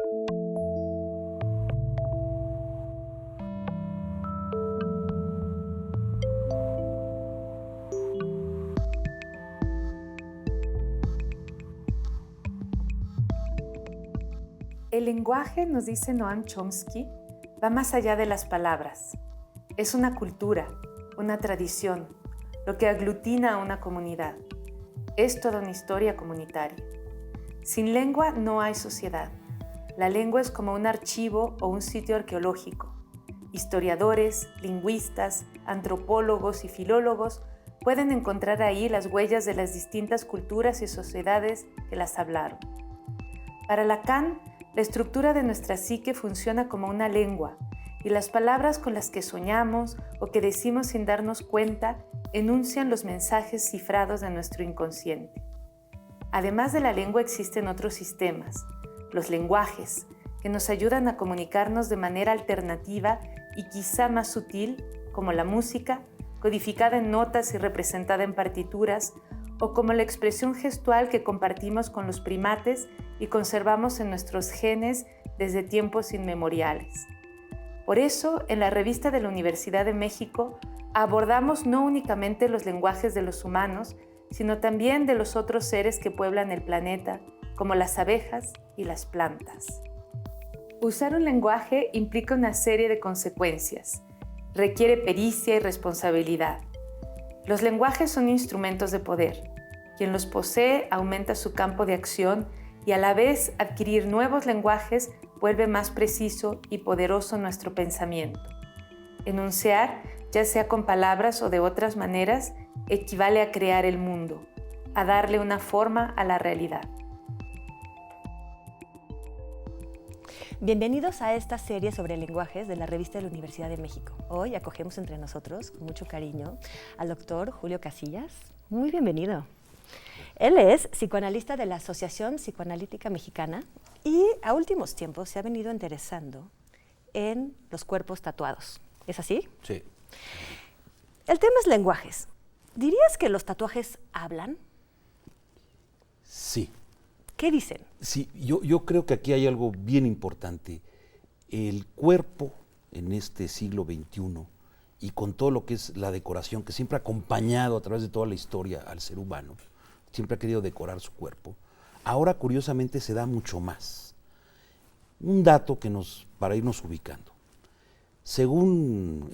El lenguaje, nos dice Noam Chomsky, va más allá de las palabras. Es una cultura, una tradición, lo que aglutina a una comunidad. Es toda una historia comunitaria. Sin lengua no hay sociedad. La lengua es como un archivo o un sitio arqueológico. Historiadores, lingüistas, antropólogos y filólogos pueden encontrar ahí las huellas de las distintas culturas y sociedades que las hablaron. Para Lacan, la estructura de nuestra psique funciona como una lengua, y las palabras con las que soñamos o que decimos sin darnos cuenta enuncian los mensajes cifrados de nuestro inconsciente. Además de la lengua existen otros sistemas, los lenguajes, que nos ayudan a comunicarnos de manera alternativa y quizá más sutil, como la música, codificada en notas y representada en partituras, o como la expresión gestual que compartimos con los primates y conservamos en nuestros genes desde tiempos inmemoriales. Por eso, en la revista de la Universidad de México, abordamos no únicamente los lenguajes de los humanos, sino también de los otros seres que pueblan el planeta, como las abejas y las plantas. Usar un lenguaje implica una serie de consecuencias. Requiere pericia y responsabilidad. Los lenguajes son instrumentos de poder. Quien los posee aumenta su campo de acción y a la vez adquirir nuevos lenguajes vuelve más preciso y poderoso nuestro pensamiento. Enunciar, ya sea con palabras o de otras maneras, equivale a crear el mundo, a darle una forma a la realidad. Bienvenidos a esta serie sobre lenguajes de la revista de la Universidad de México. Hoy acogemos entre nosotros, con mucho cariño, al doctor Julio Casillas. Muy bienvenido. Él es psicoanalista de la Asociación Psicoanalítica Mexicana y a últimos tiempos se ha venido interesando en los cuerpos tatuados. ¿Es así? Sí. El tema es lenguajes. ¿Dirías que los tatuajes hablan? Sí. ¿Qué dicen? Sí, yo creo que aquí hay algo bien importante. El cuerpo en este siglo XXI y con todo lo que es la decoración que siempre ha acompañado a través de toda la historia al ser humano, siempre ha querido decorar su cuerpo, ahora curiosamente se da mucho más. Un dato que para irnos ubicando. Según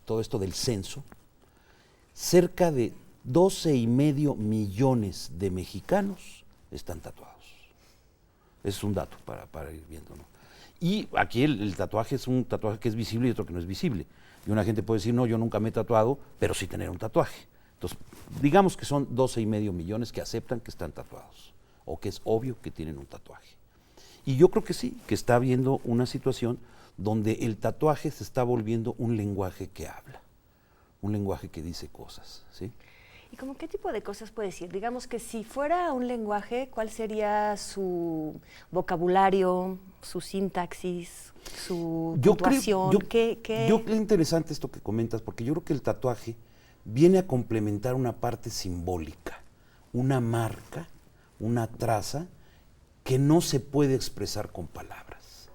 todo esto del censo, cerca de 12,5 millones de mexicanos están tatuados. Es un dato para ir viendo, ¿no? Y aquí el tatuaje es un tatuaje que es visible y otro que no es visible. Y una gente puede decir, no, yo nunca me he tatuado, pero sí tener un tatuaje. Entonces, digamos que son 12,5 millones que aceptan que están tatuados, o que es obvio que tienen un tatuaje. Y yo creo que sí, que está habiendo una situación donde el tatuaje se está volviendo un lenguaje que habla, un lenguaje que dice cosas, ¿sí? ¿Y como qué tipo de cosas puede decir? Digamos que si fuera un lenguaje, ¿cuál sería su vocabulario, su sintaxis, su puntuación? Yo creo interesante esto que comentas, porque yo creo que el tatuaje viene a complementar una parte simbólica, una marca, una traza que no se puede expresar con palabras.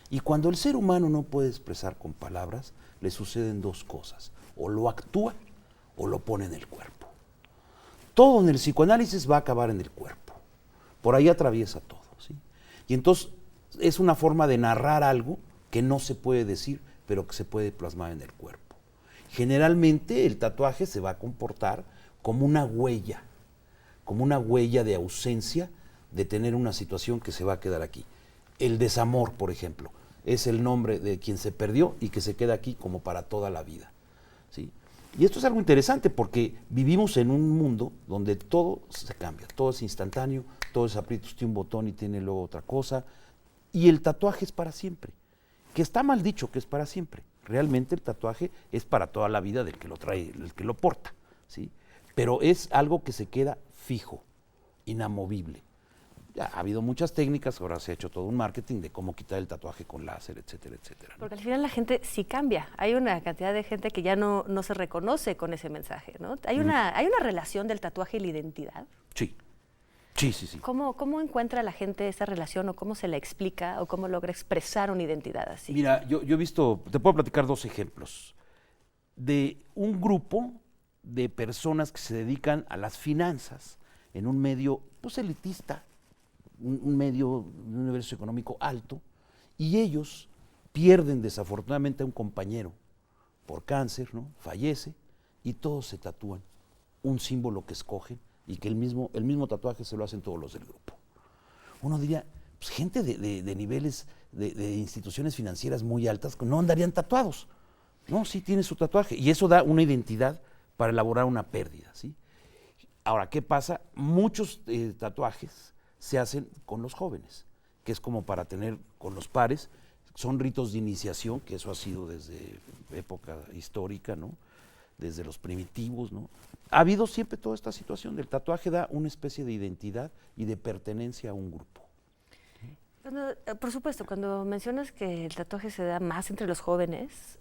Y cuando el ser humano no puede expresar con palabras, le suceden dos cosas: o lo actúa o lo pone en el cuerpo. Todo en el psicoanálisis va a acabar en el cuerpo. Por ahí atraviesa todo, ¿sí? Y entonces es una forma de narrar algo que no se puede decir, pero que se puede plasmar en el cuerpo. Generalmente el tatuaje se va a comportar como una huella de ausencia, de tener una situación que se va a quedar aquí. El desamor, por ejemplo, es el nombre de quien se perdió y que se queda aquí como para toda la vida, ¿sí? Y esto es algo interesante porque vivimos en un mundo donde todo se cambia, todo es instantáneo, todo es aprietas un botón y tiene luego otra cosa, y el tatuaje es para siempre, que está mal dicho que es para siempre. Realmente el tatuaje es para toda la vida del que lo trae, el que lo porta, ¿sí? Pero es algo que se queda fijo, inamovible. Ya ha habido muchas técnicas, ahora se ha hecho todo un marketing de cómo quitar el tatuaje con láser, etcétera, etcétera, ¿no? Porque al final la gente sí cambia. Hay una cantidad de gente que ya no se reconoce con ese mensaje, ¿no? Hay una relación del tatuaje y la identidad. Sí. Sí, sí, sí. ¿Cómo encuentra la gente esa relación o cómo se la explica o cómo logra expresar una identidad así? Mira, yo he visto, te puedo platicar 2 ejemplos de un grupo de personas que se dedican a las finanzas en un medio pues elitista, un medio, un universo económico alto, y ellos pierden desafortunadamente a un compañero por cáncer, ¿no? Fallece, y todos se tatúan un símbolo que escogen y que el mismo tatuaje se lo hacen todos los del grupo. Uno diría, pues gente de niveles de instituciones financieras muy altas no andarían tatuados. No, sí tiene su tatuaje, y eso da una identidad para elaborar una pérdida, ¿sí? Ahora, ¿qué pasa? Muchos tatuajes se hacen con los jóvenes, que es como para tener con los pares, son ritos de iniciación, que eso ha sido desde época histórica, ¿no? Desde los primitivos, ¿no? Ha habido siempre toda esta situación del tatuaje, da una especie de identidad y de pertenencia a un grupo. Por supuesto, cuando mencionas que el tatuaje se da más entre los jóvenes,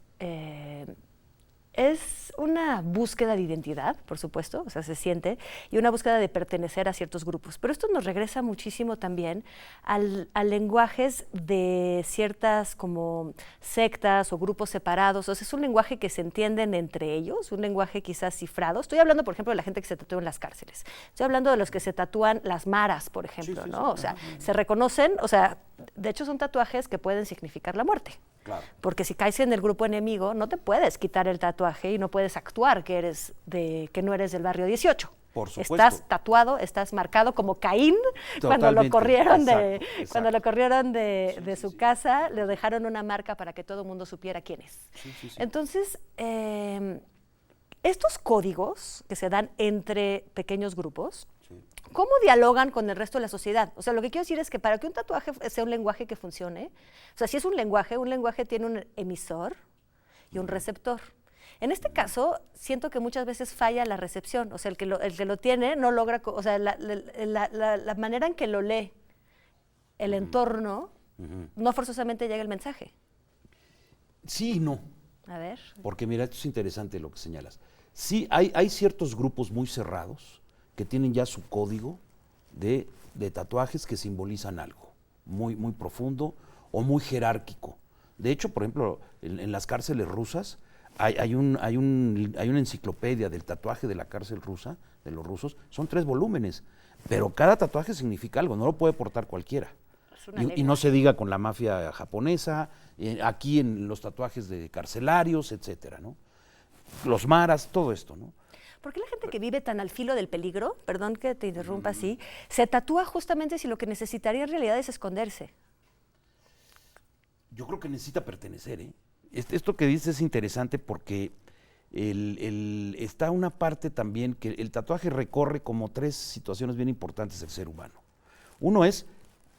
es una búsqueda de identidad, por supuesto, o sea, se siente, y una búsqueda de pertenecer a ciertos grupos. Pero esto nos regresa muchísimo también a lenguajes de ciertas como sectas o grupos separados. O sea, es un lenguaje que se entienden entre ellos, un lenguaje quizás cifrado. Estoy hablando, por ejemplo, de la gente que se tatúa en las cárceles. Estoy hablando de los que se tatúan las maras, por ejemplo, Sí, ¿no? sí, O sea, se reconocen, o sea, de hecho son tatuajes que pueden significar la muerte. Claro. Porque si caes en el grupo enemigo, no te puedes quitar el tatuaje y no puedes actuar que no eres del barrio 18. Por supuesto. Estás tatuado, estás marcado como Caín. Cuando lo corrieron cuando lo corrieron de su casa, le dejaron una marca para que todo el mundo supiera quién es. Sí, sí, sí. Entonces, estos códigos que se dan entre pequeños grupos, ¿cómo dialogan con el resto de la sociedad? O sea, lo que quiero decir es que para que un tatuaje sea un lenguaje que funcione, o sea, si es un lenguaje tiene un emisor y un receptor. En este caso, siento que muchas veces falla la recepción, o sea, el que lo tiene no logra, o sea, la manera en que lo lee el entorno, no forzosamente llega el mensaje. Sí y no. A ver. Porque mira, esto es interesante lo que señalas. Sí, hay ciertos grupos muy cerrados que tienen ya su código de tatuajes que simbolizan algo muy, muy profundo o muy jerárquico. De hecho, por ejemplo, en las cárceles rusas hay una enciclopedia del tatuaje de la cárcel rusa, de los rusos, son 3 volúmenes, pero cada tatuaje significa algo, no lo puede portar cualquiera. Y no se diga con la mafia japonesa, aquí en los tatuajes de carcelarios, etcétera, ¿no? Los maras, todo esto, ¿no? ¿Por qué la gente que vive tan al filo del peligro, perdón que te interrumpa así, se tatúa justamente si lo que necesitaría en realidad es esconderse? Yo creo que necesita pertenecer, ¿eh? Esto que dices es interesante porque está una parte también que el tatuaje recorre como 3 situaciones bien importantes del ser humano. Uno es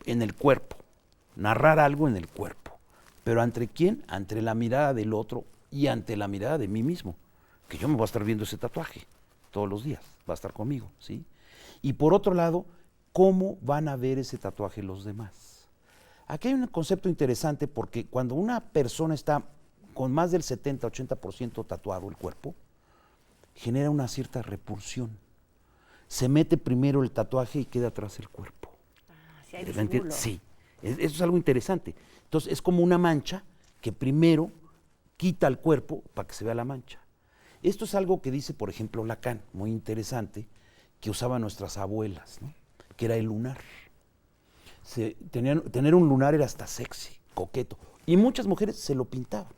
en el cuerpo, narrar algo en el cuerpo. Pero ¿ante quién? Ante la mirada del otro y ante la mirada de mí mismo. Que yo me voy a estar viendo ese tatuaje todos los días, va a estar conmigo, ¿sí? Y por otro lado, ¿cómo van a ver ese tatuaje los demás? Aquí hay un concepto interesante porque cuando una persona está con más del 70-80% tatuado el cuerpo, genera una cierta repulsión. Se mete primero el tatuaje y queda atrás el cuerpo. Sí, hay disimulo. Sí, eso es algo interesante. Entonces es como una mancha que primero quita el cuerpo para que se vea la mancha. Esto es algo que dice, por ejemplo, Lacan, muy interesante, que usaban nuestras abuelas, ¿no? Que era el lunar. Tener un lunar era hasta sexy, coqueto. Y muchas mujeres se lo pintaban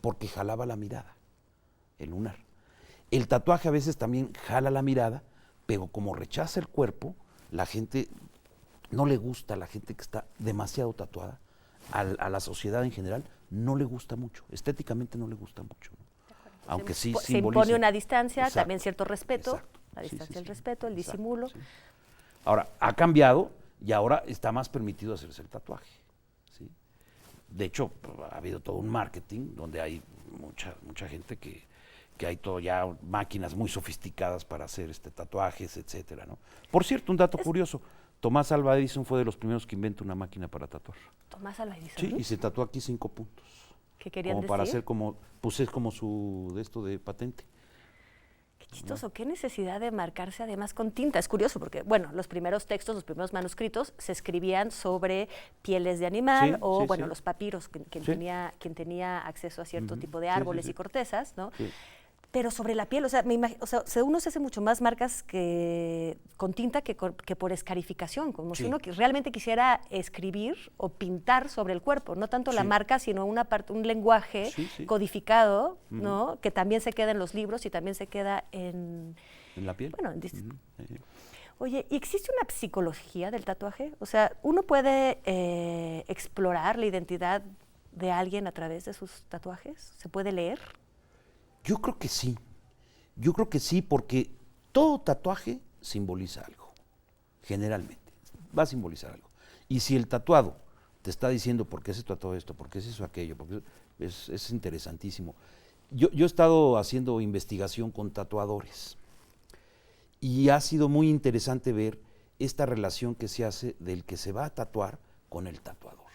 porque jalaba la mirada, el lunar. El tatuaje a veces también jala la mirada, pero como rechaza el cuerpo, la gente no le gusta, la gente que está demasiado tatuada, a la sociedad en general, no le gusta mucho, estéticamente no le gusta mucho, ¿no? Aunque sí se impone una distancia, exacto, también cierto respeto, exacto, la distancia sí, del respeto, el disimulo. Sí. Ahora, ha cambiado y ahora está más permitido hacerse el tatuaje, ¿sí? De hecho, ha habido todo un marketing donde hay mucha gente que hay todo ya máquinas muy sofisticadas para hacer tatuajes, etcétera, ¿no? Por cierto, un dato curioso, Tomás Alva Edison fue de los primeros que inventó una máquina para tatuar. Tomás Alva Edison. Sí, y se tatuó aquí 5 puntos. ¿Qué querían como decir? para hacer como, pues es como su de patente. Qué Chistoso, qué necesidad de marcarse además con tinta. Es curioso porque, bueno, los primeros textos, los primeros manuscritos se escribían sobre pieles de animal o, bueno, los papiros, quien tenía acceso a cierto tipo de árboles y cortezas, ¿no? Sí. Pero sobre la piel, o sea, uno se hace mucho más marcas con tinta que por escarificación, como si uno realmente quisiera escribir o pintar sobre el cuerpo, no tanto la marca, sino un lenguaje codificado, ¿no? Que también se queda en los libros y también se queda en la piel. Bueno, Oye, ¿y existe una psicología del tatuaje? O sea, ¿uno puede explorar la identidad de alguien a través de sus tatuajes? ¿Se puede leer? Yo creo que sí, porque todo tatuaje simboliza algo, generalmente, va a simbolizar algo. Y si el tatuado te está diciendo por qué se tatuó esto, por qué se hizo aquello, porque es interesantísimo. Yo he estado haciendo investigación con tatuadores y ha sido muy interesante ver esta relación que se hace del que se va a tatuar con el tatuador.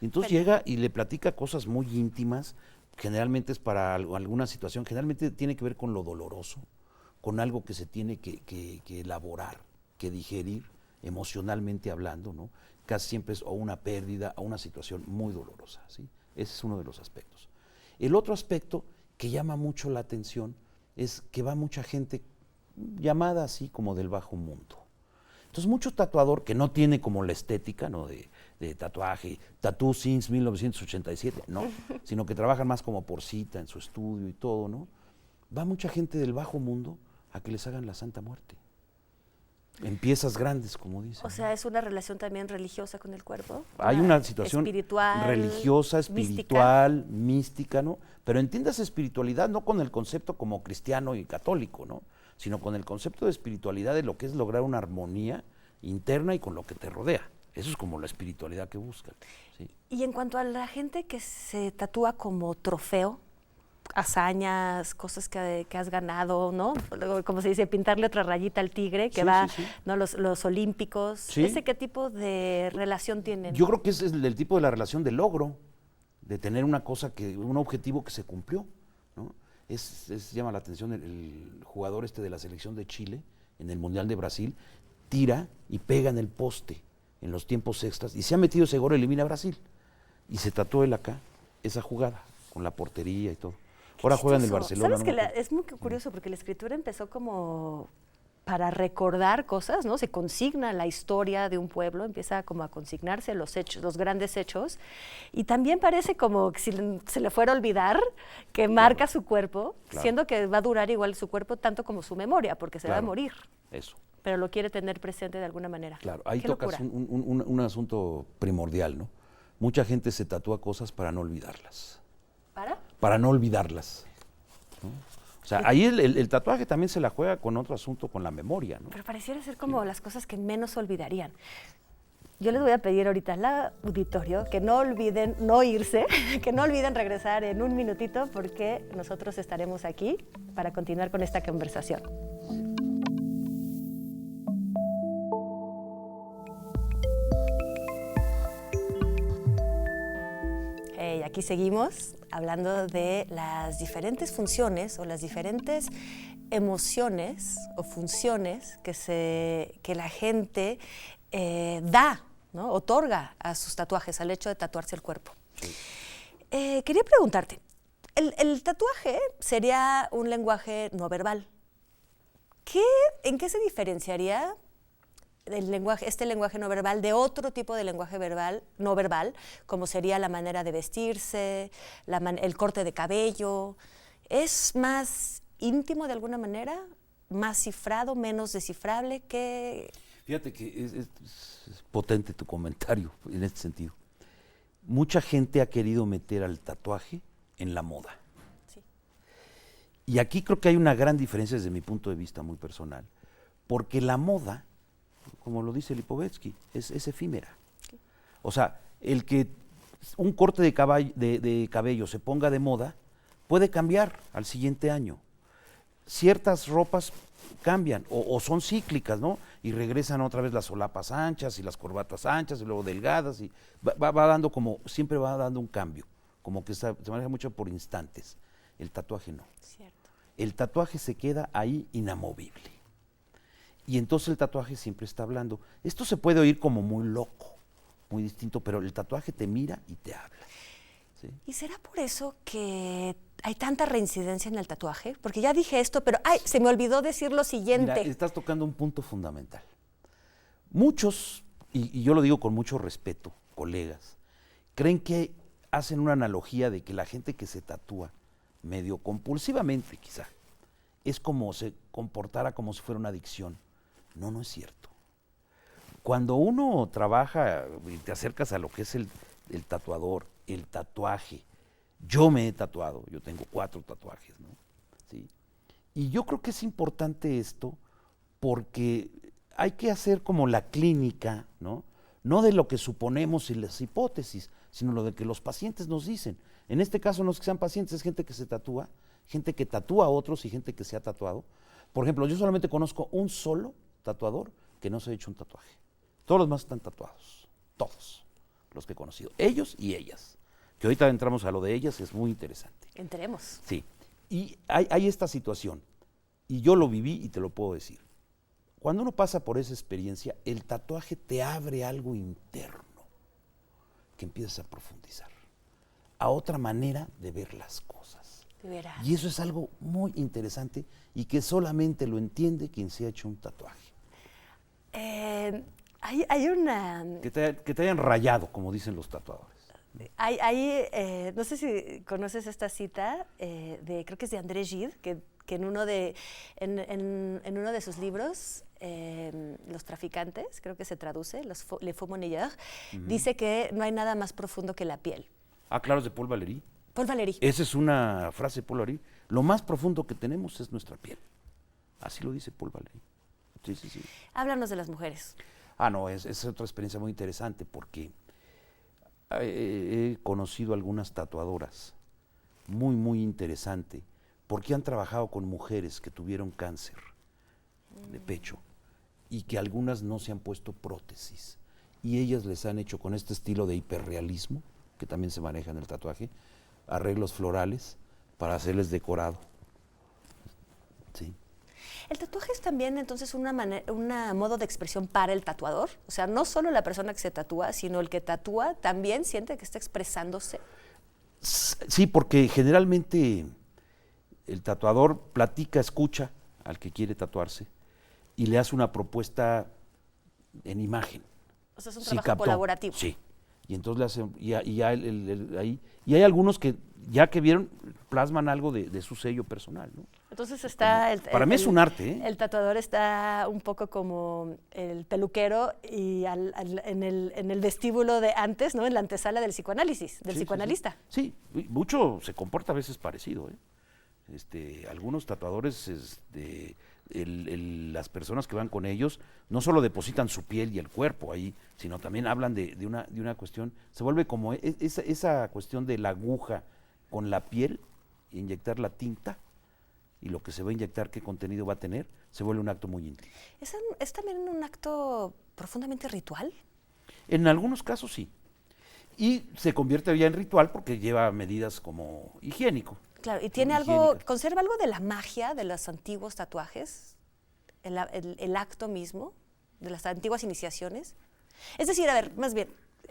Entonces llega y le platica cosas muy íntimas. Generalmente es para alguna situación, generalmente tiene que ver con lo doloroso, con algo que se tiene que elaborar, que digerir emocionalmente hablando, ¿no? Casi siempre es o una pérdida o una situación muy dolorosa, ¿sí? Ese es uno de los aspectos. El otro aspecto que llama mucho la atención es que va mucha gente llamada así como del bajo mundo. Entonces mucho tatuador que no tiene como la estética, ¿no? de tatuaje, Tattoo Since 1987, no, sino que trabajan más como por cita en su estudio y todo, ¿no? Va mucha gente del bajo mundo a que les hagan la Santa Muerte. En piezas grandes, como dicen. O sea, ¿es una relación también religiosa con el cuerpo? Hay una situación espiritual, religiosa, espiritual, mística, ¿no? Pero entiendas espiritualidad no con el concepto como cristiano y católico, ¿no? Sino con el concepto de espiritualidad de lo que es lograr una armonía interna y con lo que te rodea. Eso es como la espiritualidad que buscan. ¿Sí? Y en cuanto a la gente que se tatúa como trofeo, hazañas, cosas que has ganado, ¿no? Como se dice, pintarle otra rayita al tigre, que ¿no? Los olímpicos. Sí. ¿Ese qué tipo de relación tienen? Yo creo que ese es el tipo de la relación de logro, de tener una cosa, un objetivo que se cumplió, ¿no? Llama la atención el jugador de la selección de Chile, en el Mundial de Brasil, tira y pega en el poste en los tiempos extras, y se ha metido ese gol, elimina a Brasil. Y se tatuó él acá, esa jugada, con la portería y todo. Ahora juega en el Barcelona. ¿Sabes que es muy curioso porque la escritura empezó como para recordar cosas, ¿no? Se consigna la historia de un pueblo, empieza como a consignarse los hechos, los grandes hechos, y también parece como que si se le fuera a olvidar que marca su cuerpo, siendo que va a durar igual su cuerpo tanto como su memoria, porque se va a morir. Eso. Pero lo quiere tener presente de alguna manera. Claro, ahí tocas un asunto primordial, ¿no? Mucha gente se tatúa cosas para no olvidarlas. ¿Para? Para no olvidarlas, ¿no? O sea, ahí el tatuaje también se la juega con otro asunto, con la memoria, ¿no? Pero pareciera ser como las cosas que menos olvidarían. Yo les voy a pedir ahorita al auditorio que no olviden no irse, que no olviden regresar en un minutito porque nosotros estaremos aquí para continuar con esta conversación. Aquí seguimos hablando de las diferentes funciones o las diferentes emociones o funciones que la gente da, ¿no? Otorga a sus tatuajes, al hecho de tatuarse el cuerpo. Sí. Quería preguntarte, el tatuaje sería un lenguaje no verbal. ¿En qué se diferenciaría este lenguaje no verbal de otro tipo de lenguaje no verbal, como sería la manera de vestirse, el corte de cabello? ¿Es más íntimo de alguna manera? ¿Más cifrado, menos descifrable? Fíjate que es potente tu comentario en este sentido. Mucha gente ha querido meter al tatuaje en la moda. Sí. Y aquí creo que hay una gran diferencia desde mi punto de vista muy personal, porque la moda, como lo dice Lipovetsky, es efímera. Okay. O sea, el que un corte de cabello se ponga de moda puede cambiar al siguiente año. Ciertas ropas cambian o son cíclicas, ¿no? Y regresan otra vez las solapas anchas y las corbatas anchas y luego delgadas y va dando siempre va dando un cambio, como que se maneja mucho por instantes. El tatuaje no. Cierto. el tatuaje se queda ahí inamovible. Y entonces el tatuaje siempre está hablando. Esto se puede oír como muy loco, muy distinto, pero el tatuaje te mira y te habla. ¿Sí? ¿Y será por eso que hay tanta reincidencia en el tatuaje? Porque ya dije esto, pero ¡ay! Se me olvidó decir lo siguiente. Mira, estás tocando un punto fundamental. Muchos, y yo lo digo con mucho respeto, colegas, creen que hacen una analogía de que la gente que se tatúa medio compulsivamente quizá, es como se comportara como si fuera una adicción. No, no es cierto. Cuando uno trabaja y te acercas a lo que es el tatuador, el tatuaje, yo me he tatuado, yo tengo 4 tatuajes, ¿no? ¿Sí? Y yo creo que es importante esto porque hay que hacer como la clínica, ¿no? No de lo que suponemos y las hipótesis, sino lo de que los pacientes nos dicen. En este caso no es que sean pacientes, es gente que se tatúa, gente que tatúa a otros y gente que se ha tatuado. Por ejemplo, yo solamente conozco un solo tatuador que no se ha hecho un tatuaje. Todos los demás están tatuados, todos los que he conocido, ellos y ellas. Que ahorita entramos a lo de ellas, es muy interesante. Entremos. Sí, y hay esta situación, y yo lo viví y te lo puedo decir. Cuando uno pasa por esa experiencia, el tatuaje te abre algo interno que empiezas a profundizar, a otra manera de ver las cosas. De veras. Y eso es algo muy interesante y que solamente lo entiende quien se ha hecho un tatuaje. Hay una... Que te hayan rayado, como dicen los tatuadores. No sé si conoces esta cita, creo que es de André Gide, que en uno de sus libros, Los traficantes, creo que se traduce, Les Faux Monnayeurs, dice que no hay nada más profundo que la piel. Ah, claro, es de Paul Valéry. Paul Valéry. Esa es una frase de Paul Valéry. Lo más profundo que tenemos es nuestra piel. Así lo dice Paul Valéry. Sí, sí, sí. Háblanos de las mujeres. Ah, no, es otra experiencia muy interesante porque he conocido algunas tatuadoras muy, muy interesante porque han trabajado con mujeres que tuvieron cáncer de pecho y que algunas no se han puesto prótesis y ellas les han hecho con este estilo de hiperrealismo que también se maneja en el tatuaje, arreglos florales para hacerles decorado. Sí. ¿El tatuaje es también entonces un modo de expresión para el tatuador? O sea, no solo la persona que se tatúa, sino el que tatúa también siente que está expresándose. Sí, porque generalmente el tatuador platica, escucha al que quiere tatuarse y le hace una propuesta en imagen. O sea, es un trabajo colaborativo. Sí. Y entonces le hacen, y hay algunos que ya que vieron, plasman algo de su sello personal, ¿no? Entonces está... Para mí es un arte, ¿eh? El tatuador está un poco como el peluquero y en el vestíbulo de antes, ¿no? En la antesala del psicoanálisis, del psicoanalista. Sí, mucho se comporta a veces parecido, ¿eh? Algunos tatuadores, las personas que van con ellos, no solo depositan su piel y el cuerpo ahí, sino también hablan de una cuestión, se vuelve como esa cuestión de la aguja con la piel, inyectar la tinta, y lo que se va a inyectar, qué contenido va a tener, se vuelve un acto muy íntimo. ¿Es también un acto profundamente ritual? En algunos casos sí. Y se convierte ya en ritual porque lleva medidas como higiénico. Claro, y conserva algo de la magia de los antiguos tatuajes, el acto mismo, de las antiguas iniciaciones. Es decir, a ver, más bien,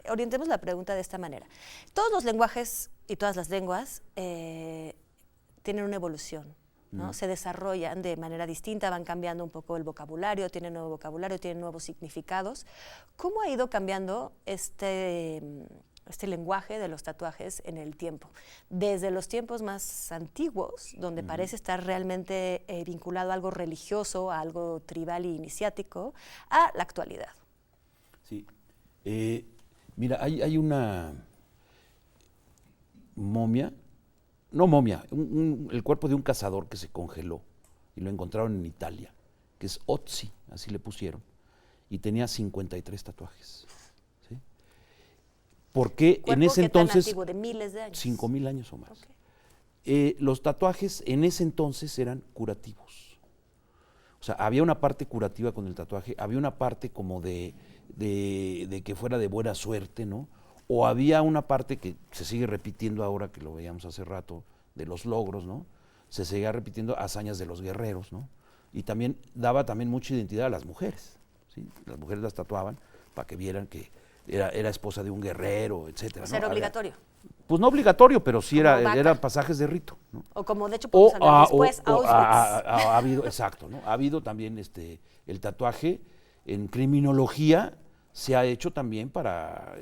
orientemos la pregunta de esta manera. Todos los lenguajes y todas las lenguas tienen una evolución, ¿no? Se desarrollan de manera distinta, van cambiando un poco el vocabulario, tienen nuevo vocabulario, tienen nuevos significados. ¿Cómo ha ido cambiando este lenguaje de los tatuajes en el tiempo? Desde los tiempos más antiguos, donde parece estar realmente vinculado a algo religioso, a algo tribal y iniciático, a la actualidad. Sí. Mira, hay una momia, el cuerpo de un cazador que se congeló y lo encontraron en Italia, que es Otzi, así le pusieron, y tenía 53 tatuajes. ¿Sí? Porque en ese entonces... Tan antiguo, de miles de años. 5,000 años o más. Okay. Los tatuajes en ese entonces eran curativos. O sea, había una parte curativa con el tatuaje, había una parte como de que fuera de buena suerte, ¿no? O había una parte que se sigue repitiendo ahora, que lo veíamos hace rato, de los logros, ¿no? se seguía repitiendo hazañas de los guerreros, ¿no? Y también daba también mucha identidad a las mujeres, ¿sí? Las mujeres las tatuaban para que vieran que era esposa de un guerrero, etcétera. O sea, era ¿no? obligatorio. Pues no obligatorio, pero sí Como vaca. eran pasajes de rito, ¿no? O como de hecho podemos hablar después, Auschwitz. Ha habido, exacto, ¿no? Ha habido también el tatuaje en criminología se ha hecho también para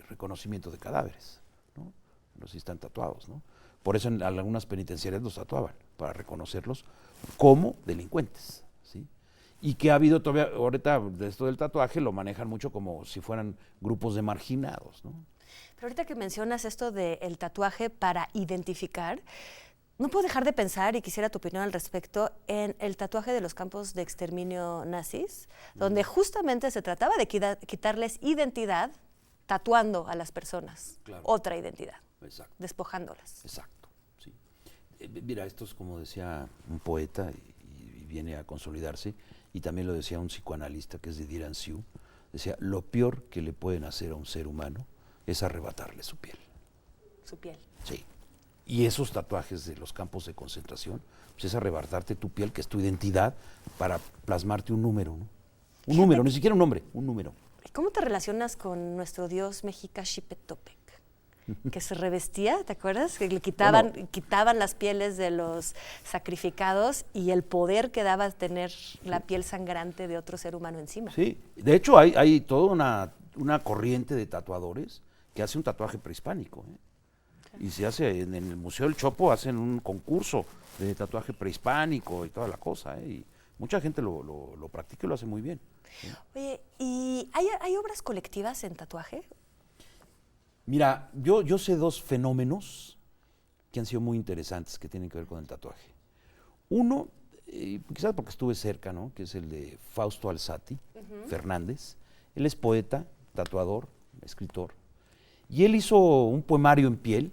reconocimiento de cadáveres, ¿no? Los sí están tatuados, ¿no? Por eso en algunas penitenciarias los tatuaban, para reconocerlos como delincuentes, ¿sí? Y que ha habido todavía, ahorita de esto del tatuaje lo manejan mucho como si fueran grupos de marginados, ¿no? Pero ahorita que mencionas esto del tatuaje para identificar, no puedo dejar de pensar, y quisiera tu opinión al respecto, en el tatuaje de los campos de exterminio nazis, donde justamente se trataba de quitarles identidad tatuando a las personas, Claro. otra identidad, Exacto. despojándolas. Exacto, sí. Mira, esto es como decía un poeta y viene a consolidarse, y también lo decía un psicoanalista que es de Diran Siu, decía, lo peor que le pueden hacer a un ser humano es arrebatarle su piel. Su piel. Sí. Y esos tatuajes de los campos de concentración, pues es arrebatarte tu piel, que es tu identidad, para plasmarte un número, ¿no? Un número, ni siquiera un nombre, un número. ¿Y cómo te relacionas con nuestro dios mexica Xipetotec? Que se revestía, ¿te acuerdas? Que le quitaban las pieles de los sacrificados y el poder que daba tener la piel sangrante de otro ser humano encima. Sí, de hecho hay toda una corriente de tatuadores que hace un tatuaje prehispánico, ¿eh? Claro. Y se hace en el Museo del Chopo, hacen un concurso de tatuaje prehispánico y toda la cosa, ¿eh? Y mucha gente lo practica y lo hace muy bien, ¿sí? Oye, ¿y hay obras colectivas en tatuaje? Mira, yo sé dos fenómenos que han sido muy interesantes que tienen que ver con el tatuaje. Uno, quizás porque estuve cerca, ¿no? Que es el de Fausto Alzati Fernández. Él es poeta, tatuador, escritor. Y él hizo un poemario en piel,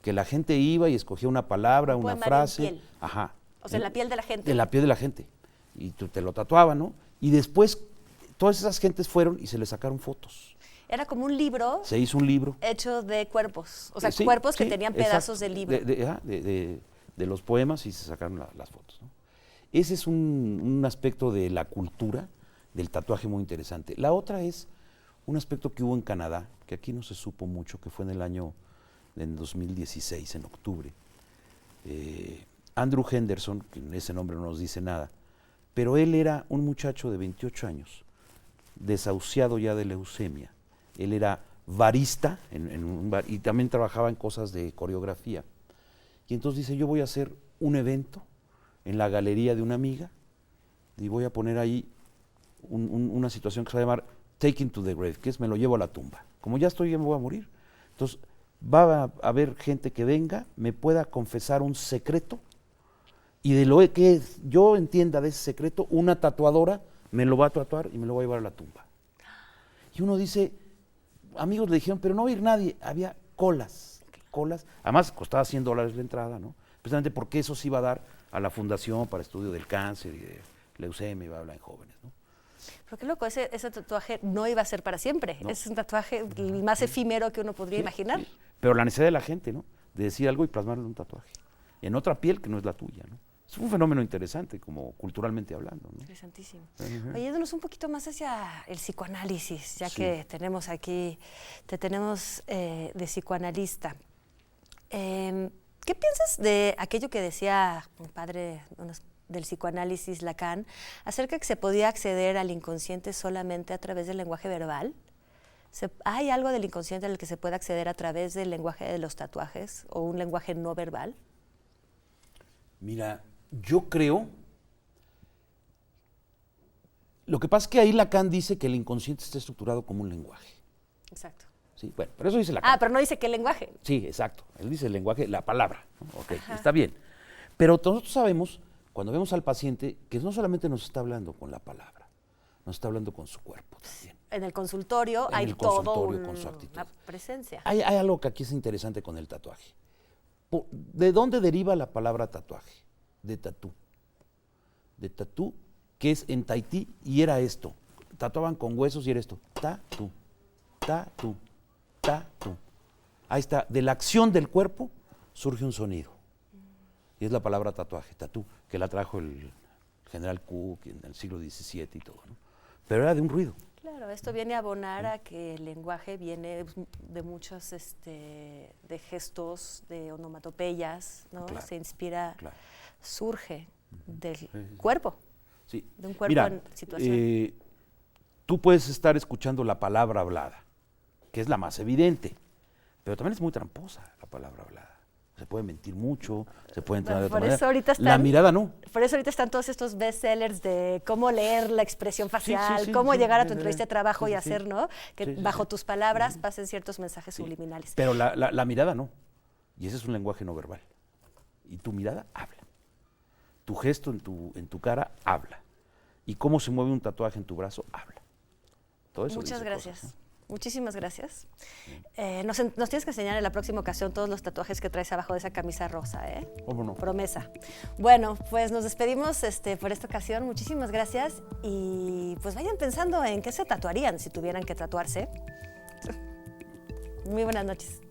que la gente iba y escogía una palabra, una frase. En piel. Ajá. O sea, en la piel de la gente. En la piel de la gente. Y tú te lo tatuaban, ¿no? Y después todas esas gentes fueron y se le sacaron fotos. Era como un libro. Se hizo un libro. Hecho de cuerpos. O sea, Sí, cuerpos que sí, tenían exacto, pedazos del libro. De los poemas, y se sacaron las fotos, ¿no? Ese es un aspecto de la cultura del tatuaje muy interesante. La otra es un aspecto que hubo en Canadá, que aquí no se supo mucho, que fue en 2016, en octubre. Andrew Henderson, que ese nombre no nos dice nada, pero él era un muchacho de 28 años, desahuciado ya de leucemia. Él era barista en un bar y también trabajaba en cosas de coreografía. Y entonces dice, yo voy a hacer un evento en la galería de una amiga y voy a poner ahí una situación que se va a llamar Taking to the Grave, que es me lo llevo a la tumba. Como ya me voy a morir. Entonces va a haber gente que venga, me pueda confesar un secreto, y de lo que yo entienda de ese secreto, una tatuadora me lo va a tatuar y me lo va a llevar a la tumba. Y uno dice, amigos le dijeron, pero no va a ir nadie. Había colas. Además costaba $100 la entrada, ¿no? Precisamente porque eso se iba a dar a la Fundación para Estudio del Cáncer y de Leucemia y bla, bla, en jóvenes, ¿no? Pero qué loco, ese tatuaje no iba a ser para siempre. No. Es un tatuaje el más efímero que uno podría imaginar. Sí. Pero la necesidad de la gente, ¿no? De decir algo y plasmarlo en un tatuaje. En otra piel que no es la tuya, ¿no? Es un fenómeno interesante, como culturalmente hablando, ¿no? Interesantísimo. Oye, yéndonos un poquito más hacia el psicoanálisis, ya Sí. que tenemos aquí, te tenemos de psicoanalista. ¿Qué piensas de aquello que decía un padre del psicoanálisis, Lacan, acerca de que se podía acceder al inconsciente solamente a través del lenguaje verbal? ¿Hay algo del inconsciente al que se puede acceder a través del lenguaje de los tatuajes o un lenguaje no verbal? Mira, yo creo. Lo que pasa es que ahí Lacan dice que el inconsciente está estructurado como un lenguaje. Exacto. Sí, bueno, pero eso dice Lacan. Ah, pero no dice qué lenguaje. Sí, exacto. Él dice el lenguaje, la palabra, ¿no? Ok, está bien. Pero nosotros sabemos, cuando vemos al paciente, que no solamente nos está hablando con la palabra, nos está hablando con su cuerpo también. En el consultorio En hay el todo consultorio, con su actitud. una presencia. Hay algo que aquí es interesante con el tatuaje. ¿De dónde deriva la palabra tatuaje? De tatú. De tatú, que es en Tahití, y era esto. Tatuaban con huesos y era esto. Tatú, tatú, tatú. Ahí está. De la acción del cuerpo surge un sonido. y es la palabra tatuaje, tatú, que la trajo el general Cook en el siglo XVII y todo, ¿no? Pero era de un ruido. Claro, esto viene a abonar a que el lenguaje viene de muchos de gestos, de onomatopeyas, ¿no? Claro, Se inspira, claro. surge del cuerpo, Sí. de un cuerpo Mira, en situación. tú puedes estar escuchando la palabra hablada, que es la más evidente, pero también es muy tramposa la palabra hablada. Se puede mentir mucho, se puede entrar de otra Por eso manera. ahorita están, La mirada no. Por eso ahorita están todos estos bestsellers de cómo leer la expresión facial, sí, cómo sí, llegar a sí, tu sí, entrevista de trabajo sí, y sí, hacer, ¿no? Que sí, sí, bajo sí. tus palabras pasen ciertos mensajes subliminales. Pero la mirada no. Y ese es un lenguaje no verbal. Y tu mirada habla. Tu gesto en tu cara habla. Y cómo se mueve un tatuaje en tu brazo habla. Todo eso Muchas dice gracias. cosas, ¿no? Muchísimas gracias. Nos tienes que enseñar en la próxima ocasión todos los tatuajes que traes abajo de esa camisa rosa, ¿eh? ¿Cómo no? Promesa. Bueno, pues nos despedimos por esta ocasión. Muchísimas gracias y pues vayan pensando en qué se tatuarían si tuvieran que tatuarse. Muy buenas noches.